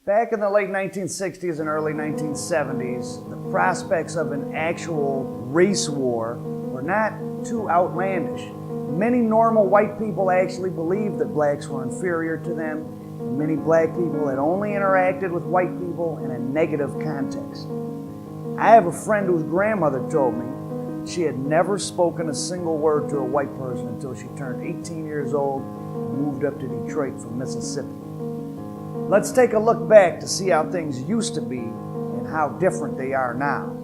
Back in the late 1960s and early 1970s, the prospects of an actual race war were not too outlandish. Many normal white people actually believed that blacks were inferior to them, and many black people had only interacted with white people in a negative context. I have a friend whose grandmother told me she had never spoken a single word to a white person until she turned 18 years old and moved up to Detroit from Mississippi. Let's take a look back to see how things used to be and how different they are now.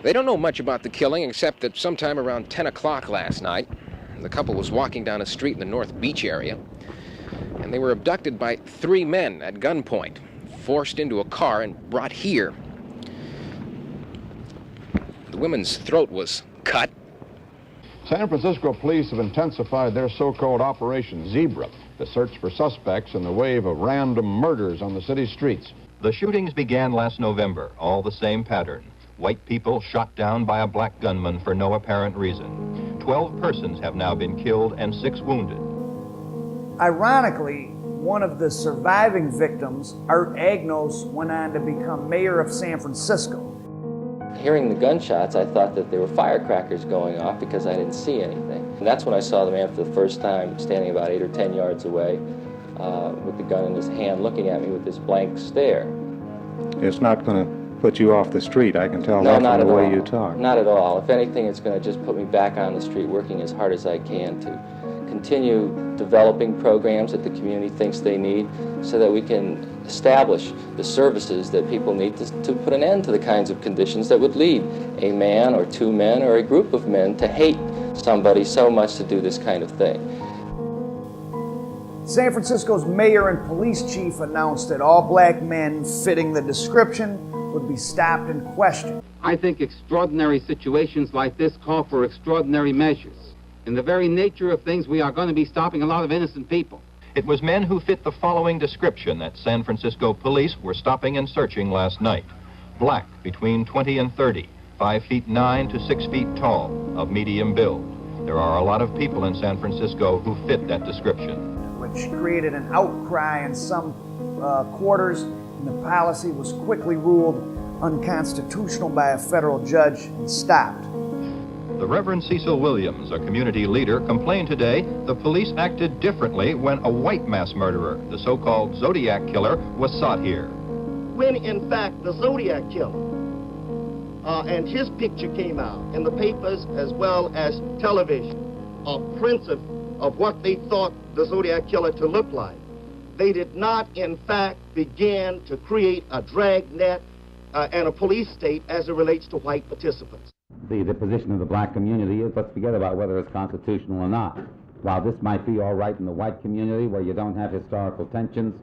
They don't know much about the killing except that sometime around 10 o'clock last night, the couple was walking down a street in the North Beach area, and they were abducted by 3 men at gunpoint, forced into a car and brought here. The woman's throat was cut. San Francisco police have intensified their so-called Operation Zebra, the search for suspects in the wave of random murders on the city's streets. The shootings began last November, all the same pattern. White people shot down by a black gunman for no apparent reason. 12 persons have now been killed and 6 wounded. Ironically, one of the surviving victims, Art Agnos, went on to become mayor of San Francisco. Hearing the gunshots, I thought that there were firecrackers going off because I didn't see anything. And that's when I saw the man for the first time standing about 8 or 10 yards away with the gun in his hand looking at me with this blank stare. It's not going to put you off the street, I can tell No, that from the way you talk. Not at all. If anything, it's going to just put me back on the street working as hard as I can to continue developing programs that the community thinks they need so that we can establish the services that people need to put an end to the kinds of conditions that would lead a man or 2 men or a group of men to hate somebody so much to do this kind of thing. San Francisco's mayor and police chief announced that all black men fitting the description would be stopped and questioned. I think extraordinary situations like this call for extraordinary measures. In the very nature of things, we are going to be stopping a lot of innocent people. It was men who fit the following description that San Francisco police were stopping and searching last night. Black, between 20 and 30, 5 feet 9 to 6 feet tall, of medium build. There are a lot of people in San Francisco who fit that description. Which created an outcry in some quarters, and the policy was quickly ruled unconstitutional by a federal judge and stopped. The Reverend Cecil Williams, a community leader, complained today the police acted differently when a white mass murderer, the so-called Zodiac killer, was sought here. When in fact the Zodiac killer and his picture came out in the papers as well as television, a print of what they thought the Zodiac killer to look like, they did not in fact begin to create a dragnet and a police state as it relates to white participants. The position of the black community is, let's forget about whether it's constitutional or not. While this might be all right in the white community where you don't have historical tensions,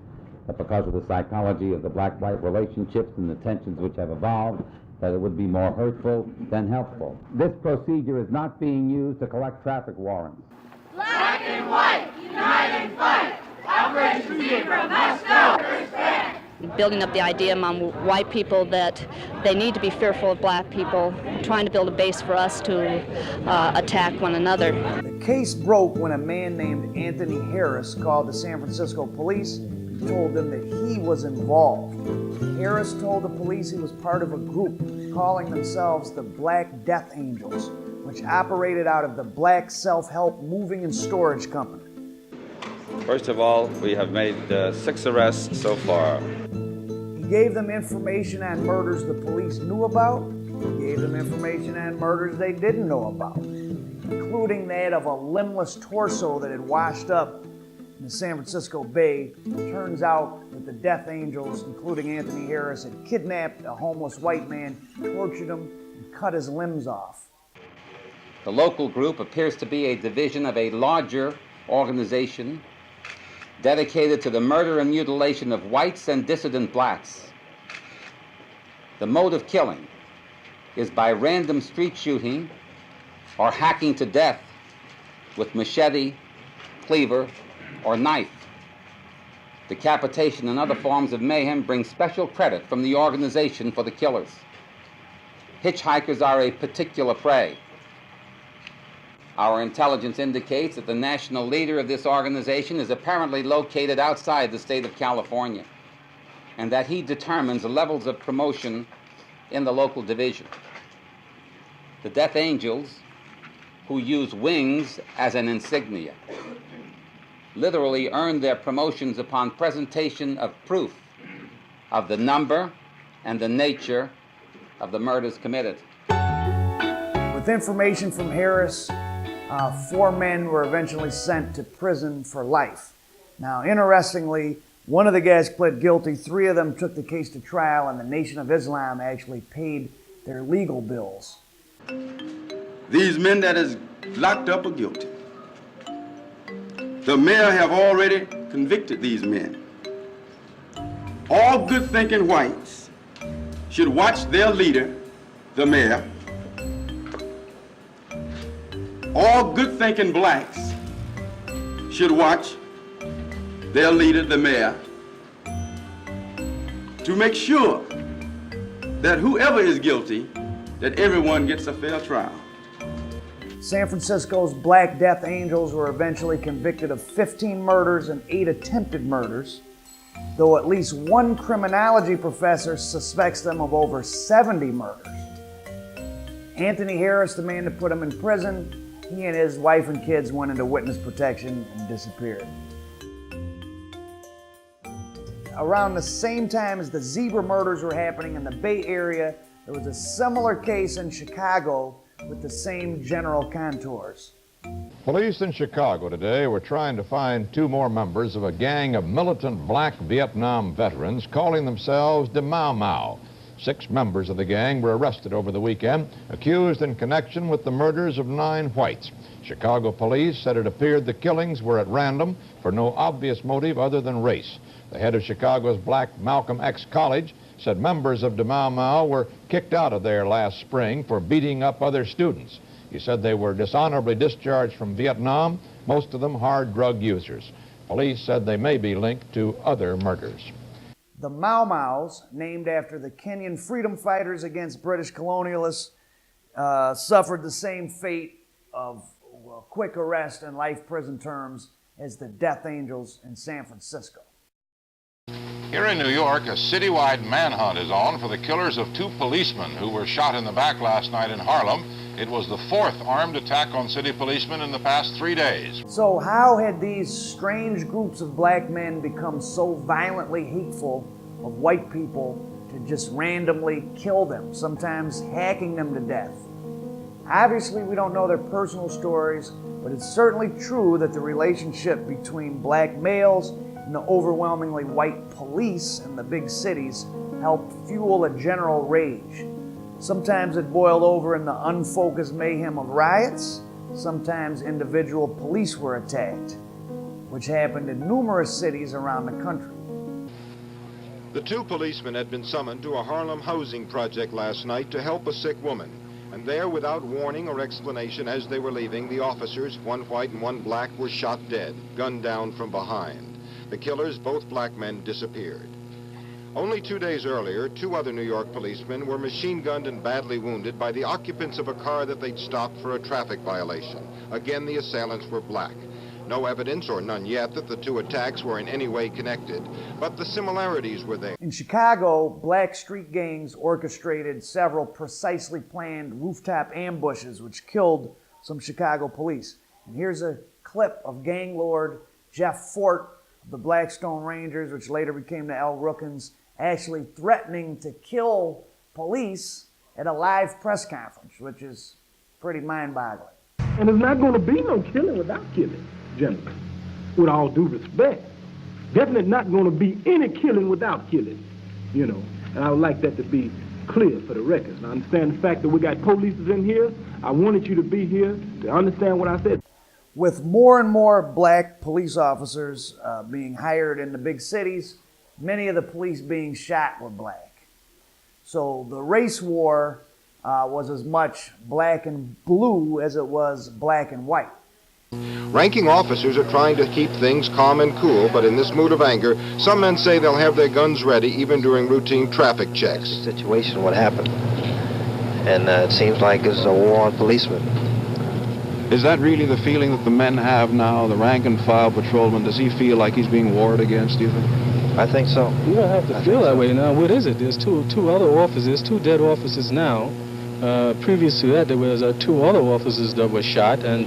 but because of the psychology of the black-white relationships and the tensions which have evolved, that it would be more hurtful than helpful. This procedure is not being used to collect traffic warrants. Black and white, unite and fight. Operation Zebra must go. Understand. Building up the idea among white people that they need to be fearful of black people, trying to build a base for us to attack one another. The case broke when a man named Anthony Harris called the San Francisco police and told them that he was involved. Harris told the police he was part of a group calling themselves the Black Death Angels, which operated out of the Black Self-Help Moving and Storage Company. First of all, we have made 6 arrests so far. He gave them information on murders the police knew about. He gave them information on murders they didn't know about, including that of a limbless torso that had washed up in the San Francisco Bay. It turns out that the Death Angels, including Anthony Harris, had kidnapped a homeless white man, tortured him, and cut his limbs off. The local group appears to be a division of a larger organization dedicated to the murder and mutilation of whites and dissident blacks. The mode of killing is by random street shooting or hacking to death with machete, cleaver, or knife. Decapitation and other forms of mayhem bring special credit from the organization for the killers. Hitchhikers are a particular prey. Our intelligence indicates that the national leader of this organization is apparently located outside the state of California. and that he determines the levels of promotion in the local division. The Death Angels, who use wings as an insignia, literally earned their promotions upon presentation of proof of the number and the nature of the murders committed. With information from Harris, 4 men were eventually sent to prison for life. Now, interestingly, one of the guys pled guilty, 3 of them took the case to trial, and the Nation of Islam actually paid their legal bills. These men that is locked up are guilty. The mayor have already convicted these men. All good-thinking whites should watch their leader, the mayor. All good-thinking blacks should watch their leader, the mayor, to make sure that whoever is guilty, that everyone gets a fair trial. San Francisco's Black Death Angels were eventually convicted of 15 murders and 8 attempted murders, though at least one criminology professor suspects them of over 70 murders. Anthony Harris, the man that put him in prison, he and his wife and kids went into witness protection and disappeared. Around the same time as the zebra murders were happening in the Bay Area, there was a similar case in Chicago with the same general contours. Police in Chicago today were trying to find 2 more members of a gang of militant black Vietnam veterans calling themselves the Mau Mau. 6 members of the gang were arrested over the weekend, accused in connection with the murders of 9 whites. Chicago police said it appeared the killings were at random for no obvious motive other than race. The head of Chicago's Black Malcolm X College said members of the Mau Mau were kicked out of there last spring for beating up other students. He said they were dishonorably discharged from Vietnam, most of them hard drug users. Police said they may be linked to other murders. The Mau Maus, named after the Kenyan freedom fighters against British colonialists, suffered the same fate of quick arrest and life prison terms as the Death Angels in San Francisco. Here in New York, a citywide manhunt is on for the killers of 2 policemen who were shot in the back last night in Harlem. It was the 4th armed attack on city policemen in the past 3 days. So how had these strange groups of black men become so violently hateful of white people to just randomly kill them, sometimes hacking them to death? Obviously, we don't know their personal stories, but it's certainly true that the relationship between black males and the overwhelmingly white police in the big cities helped fuel a general rage. Sometimes it boiled over in the unfocused mayhem of riots. Sometimes individual police were attacked, which happened in numerous cities around the country. The 2 policemen had been summoned to a Harlem housing project last night to help a sick woman. And there, without warning or explanation, as they were leaving, the officers, 1 white and 1 black, were shot dead, gunned down from behind. The killers, both black men, disappeared. Only 2 days earlier, 2 other New York policemen were machine-gunned and badly wounded by the occupants of a car that they'd stopped for a traffic violation. Again, the assailants were black. No evidence, or none yet, that the 2 attacks were in any way connected, but the similarities were there. In Chicago, black street gangs orchestrated several precisely planned rooftop ambushes which killed some Chicago police. And here's a clip of gang lord Jeff Fort of the Blackstone Rangers, which later became the El Rookins, actually threatening to kill police at a live press conference, which is pretty mind-boggling. And there's not going to be no killing without killing, gentlemen, with all due respect. Definitely not going to be any killing without killing, you know. And I would like that to be clear for the record. And I understand the fact that we got police in here. I wanted you to be here to understand what I said. With more and more black police officers being hired in the big cities, many of the police being shot were black. So the race war was as much black and blue as it was black and white. Ranking officers are trying to keep things calm and cool, but in this mood of anger, some men say they'll have their guns ready even during routine traffic checks. The situation, what happened, and it seems like it's a war on policemen. Is that really the feeling that the men have now, the rank and file patrolman? Does he feel like he's being warred against, do you think? I think so. You don't have to feel that way now. What is it? There's two other officers, two dead officers now. Previous to that, there was two other officers that were shot, and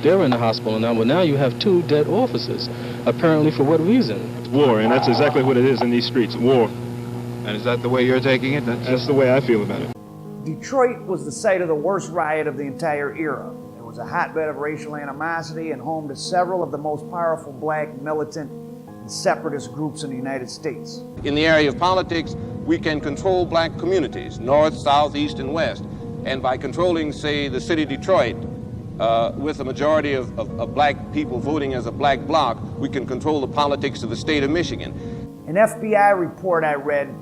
they're in the hospital now. But now you have two dead officers. Apparently, for what reason? It's war, and that's exactly what it is in these streets, war. And is that the way you're taking it? That's the way I feel about it. Detroit was the site of the worst riot of the entire era. It was a hotbed of racial animosity and home to several of the most powerful black militant and separatist groups in the United States. In the area of politics, we can control black communities, north, south, east, and west. And by controlling, say, the city of Detroit, with a majority of black people voting as a black bloc, we can control the politics of the state of Michigan. An FBI report I read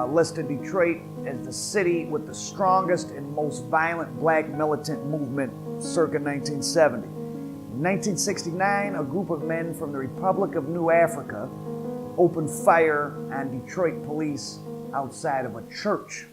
listed Detroit as the city with the strongest and most violent black militant movement circa 1970. In 1969, a group of men from the Republic of New Africa opened fire on Detroit police outside of a church.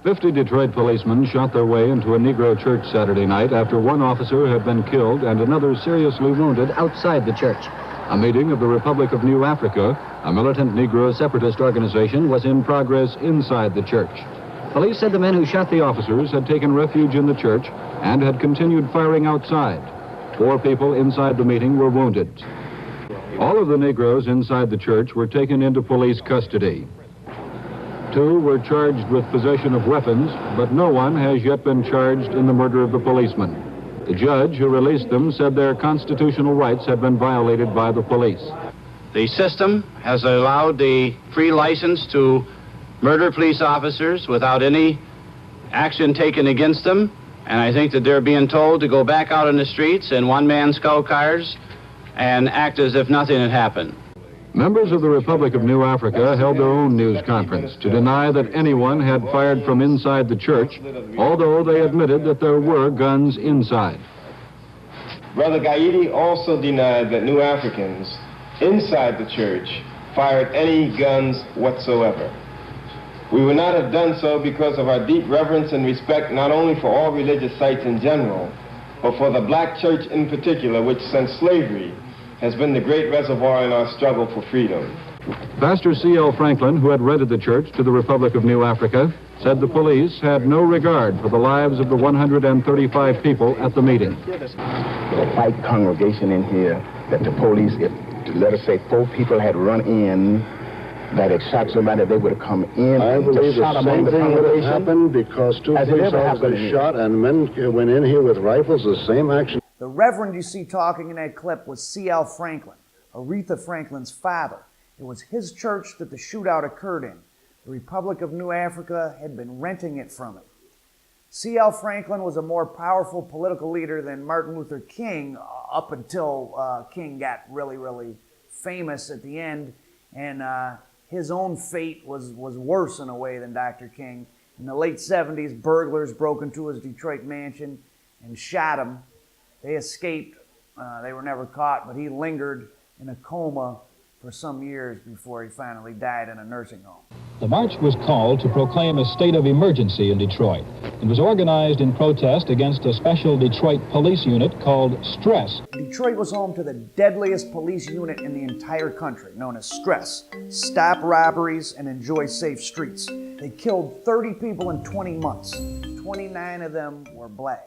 50 Detroit policemen shot their way into a Negro church Saturday night after one officer had been killed and another seriously wounded outside the church. A meeting of the Republic of New Africa, a militant Negro separatist organization, was in progress inside the church. Police said the men who shot the officers had taken refuge in the church and had continued firing outside. 4 people inside the meeting were wounded. All of the Negroes inside the church were taken into police custody. 2 were charged with possession of weapons, but no one has yet been charged in the murder of the policemen. The judge who released them said their constitutional rights had been violated by the police. The system has allowed the free license to murder police officers without any action taken against them, and I think that they're being told to go back out in the streets in one-man skull cars and act as if nothing had happened. Members of the Republic of New Africa held their own news conference to deny that anyone had fired from inside the church, although they admitted that there were guns inside. Brother Gaidi also denied that New Africans inside the church fired any guns whatsoever. We would not have done so because of our deep reverence and respect not only for all religious sites in general, but for the black church in particular, which since slavery has been the great reservoir in our struggle for freedom. Pastor C.L. Franklin, who had rented the church to the Republic of New Africa, said the police had no regard for the lives of the 135 people at the meeting. The white congregation in here, that the police, if, let us say, 4 people had run in, that had shot somebody, they would have come in. I believe the same thing would have happened because 2 police officers shot and men went in here with rifles, the same action. The reverend you see talking in that clip was C.L. Franklin, Aretha Franklin's father. It was his church that the shootout occurred in. The Republic of New Africa had been renting it from him. C.L. Franklin was a more powerful political leader than Martin Luther King up until King got really, really famous at the end, and his own fate was worse in a way than Dr. King. In the late 70s, burglars broke into his Detroit mansion and shot him. They escaped. They were never caught, but he lingered in a coma for some years before he finally died in a nursing home. The march was called to proclaim a state of emergency in Detroit. It was organized in protest against a special Detroit police unit called Stress. Detroit was home to the deadliest police unit in the entire country, known as Stress. Stop robberies and enjoy safe streets. They killed 30 people in 20 months. 29 of them were black.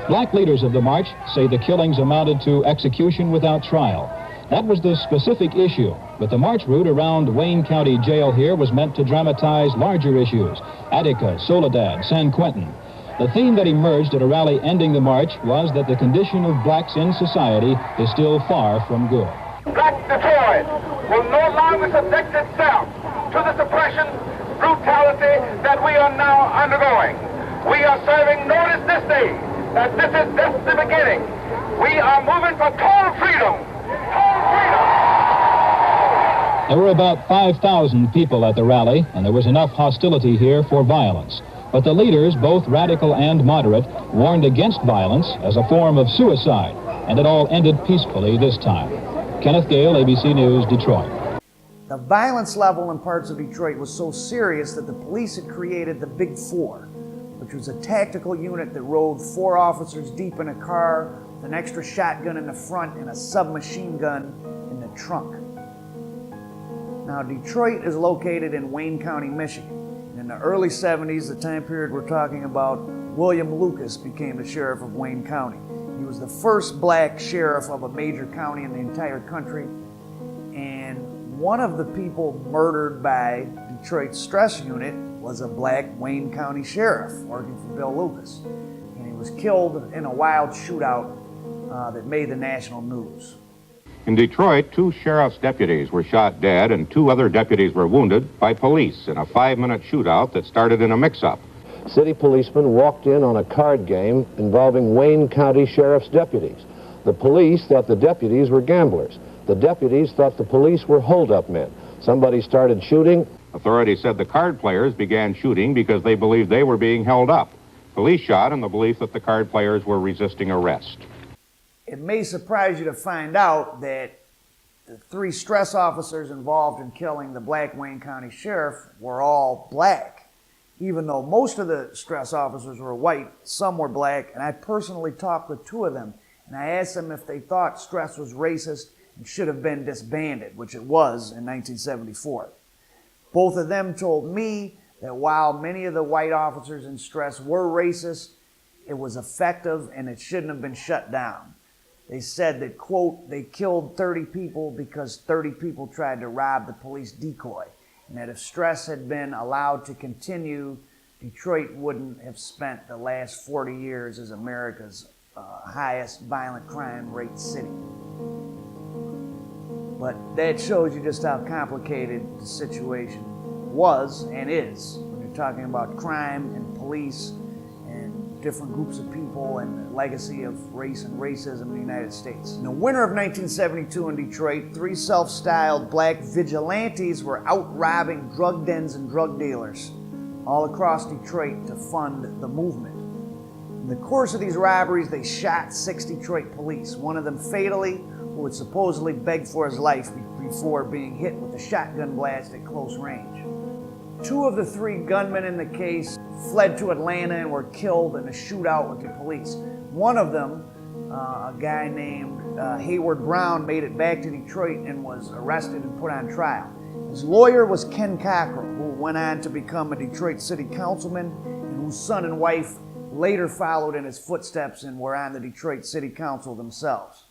Black leaders of the march say the killings amounted to execution without trial. That was the specific issue, but the march route around Wayne County Jail here was meant to dramatize larger issues: Attica, Soledad, San Quentin. The theme that emerged at a rally ending the march was that the condition of blacks in society is still far from good. Black Detroit will no longer subject itself to the suppression, brutality that we are now undergoing. We are serving notice this day that this is just the beginning. We are moving for total freedom. There were about 5,000 people at the rally, and there was enough hostility here for violence. But the leaders, both radical and moderate, warned against violence as a form of suicide, and it all ended peacefully this time. Kenneth Gale, ABC News, Detroit. The violence level in parts of Detroit was so serious that the police had created the Big Four, which was a tactical unit that rode 4 officers deep in a car with an extra shotgun in the front and a submachine gun in the trunk. Now, Detroit is located in Wayne County, Michigan. In the early 70s, the time period we're talking about, William Lucas became the sheriff of Wayne County. He was the first black sheriff of a major county in the entire country, and one of the people murdered by Detroit's stress unit was a black Wayne County sheriff working for Bill Lucas. And he was killed in a wild shootout that made the national news. In Detroit, 2 sheriff's deputies were shot dead and 2 other deputies were wounded by police in a 5-minute shootout that started in a mix-up. City policemen walked in on a card game involving Wayne County Sheriff's deputies. The police thought the deputies were gamblers. The deputies thought the police were hold-up men. Somebody started shooting. Authorities said the card players began shooting because they believed they were being held up. Police shot in the belief that the card players were resisting arrest. It may surprise you to find out that the 3 stress officers involved in killing the black Wayne County sheriff were all black. Even though most of the stress officers were white, some were black, and I personally talked with 2 of them, and I asked them if they thought stress was racist and should have been disbanded, which it was in 1974. Both of them told me that while many of the white officers in stress were racist, it was effective and it shouldn't have been shut down. They said that, quote, they killed 30 people because 30 people tried to rob the police decoy, and that if stress had been allowed to continue, Detroit wouldn't have spent the last 40 years as America's highest violent crime rate city. But that shows you just how complicated the situation was and is when you're talking about crime and police and different groups of people and the legacy of race and racism in the United States. In the winter of 1972 in Detroit, 3 self-styled black vigilantes were out robbing drug dens and drug dealers all across Detroit to fund the movement. In the course of these robberies, they shot 6 Detroit police, one of them fatally, who had supposedly begged for his life before being hit with a shotgun blast at close range. 2 of the 3 gunmen in the case fled to Atlanta and were killed in a shootout with the police. One of them, a guy named Hayward Brown, made it back to Detroit and was arrested and put on trial. His lawyer was Ken Cockrell, who went on to become a Detroit city councilman and whose son and wife later followed in his footsteps and were on the Detroit City Council themselves.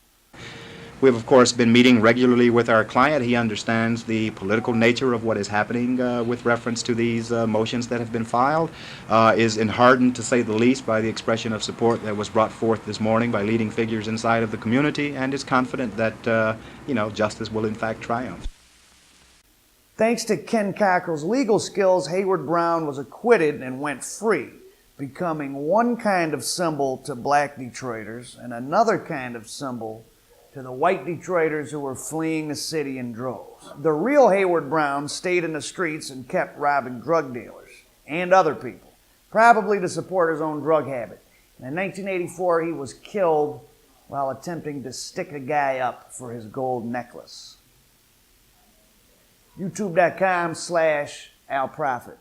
We've, of course, been meeting regularly with our client. He understands the political nature of what is happening with reference to these motions that have been filed, is enheartened, to say the least, by the expression of support that was brought forth this morning by leading figures inside of the community, and is confident that, justice will in fact triumph. Thanks to Ken Cockrell's legal skills, Hayward Brown was acquitted and went free, becoming one kind of symbol to black Detroiters and another kind of symbol to the white Detroiters who were fleeing the city in droves. The real Hayward Brown stayed in the streets and kept robbing drug dealers and other people, probably to support his own drug habit. And in 1984, he was killed while attempting to stick a guy up for his gold necklace. YouTube.com/Al Prophet.